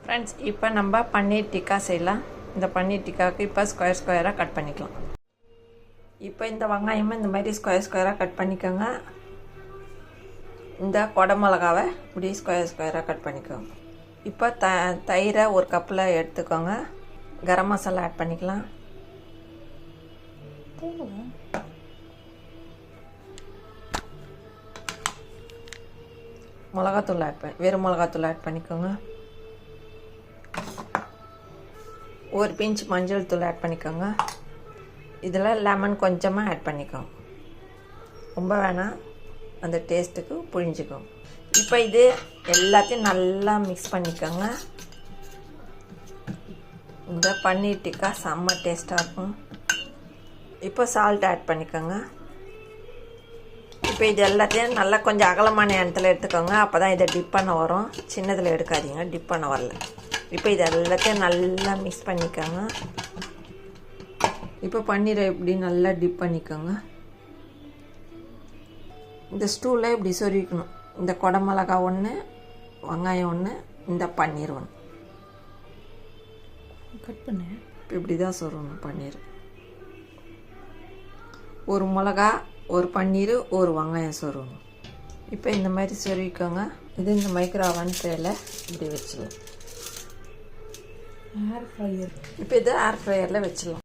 Friends, இப்போ நம்ம பன்னீர் டிக்கா செய்யலாம். இந்த பன்னீர் டிக்காவுக்கு இப்போ ஸ்கொயராக கட் பண்ணிக்கலாம். இப்போ இந்த வெங்காயமும் இந்த மாதிரி ஸ்கொயராக கட் பண்ணிக்கோங்க. இந்த கொடை மிளகாவை இப்படி ஸ்கொயராக கட் பண்ணிக்கோங்க. இப்போ தயிரை ஒரு கப்பில் எடுத்துக்கோங்க. கரம் மசாலா ஆட் பண்ணிக்கலாம். மிளகாத்தூள் வெறும் மிளகாத்தூள் ஆட் பண்ணிக்கோங்க. ஒரு பிஞ்ச் மஞ்சள் தூள் ஆட் பண்ணிக்கோங்க. இதில் லெமன் கொஞ்சமாக ஆட் பண்ணிக்கோங்க. ரொம்ப வேணாம், அந்த டேஸ்ட்டுக்கு புழிஞ்சிக்கோங்க. இப்போ இது எல்லாத்தையும் நல்லா மிக்ஸ் பண்ணிக்கோங்க. இந்த பன்னீர் டிக்கா செம்ம டேஸ்ட்டாக இருக்கும். இப்போ சால்ட் ஆட் பண்ணிக்கோங்க. இப்போ இது எல்லாத்தையும் நல்லா கொஞ்சம் அகலமான இடத்துல எடுத்துக்கோங்க. அப்போ தான் இதை டிப் பண்ண வரும். சின்னதில் எடுக்காதீங்க, டிப் பண்ண வரல. இப்போ இது எல்லாத்தையும் நல்லா மிக்ஸ் பண்ணிக்கோங்க. இப்போ பன்னீரை இப்படி நல்லா டிப் பண்ணிக்கோங்க. இந்த ஸ்டூவில் இப்படி சொருவிக்கணும். இந்த கொடை மிளகா ஒன்று, வெங்காயம் ஒன்று, இந்த பன்னீர் ஒன்று கட் பண்ண இப்படி தான் சொருவணும். பன்னீர் ஒரு மிளகா, ஒரு பன்னீர், ஒரு வெங்காயம் சொருவணும். இப்போ இந்த மாதிரி சொருவிக்கோங்க. இது இந்த மைக்ரோவன் ட்ரேயில் இப்படி வச்சிடலாம். ஏர் ஃப்ரையர். இப்போ இது ஏர் ஃப்ரையரில் வச்சிடலாம்.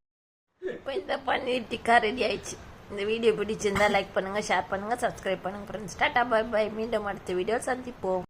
இப்போ இந்த பன்னீர் டிக்கா ரெடி ஆயிடுச்சு. இந்த வீடியோ பிடிச்சிருந்தா லைக் பண்ணுங்கள், ஷேர் பண்ணுங்கள், சப்ஸ்கிரைப் பண்ணுங்கள் ஃப்ரெண்ட்ஸ். Tata, by by. மீண்டும் அடுத்த வீடியோ சந்திப்போம்.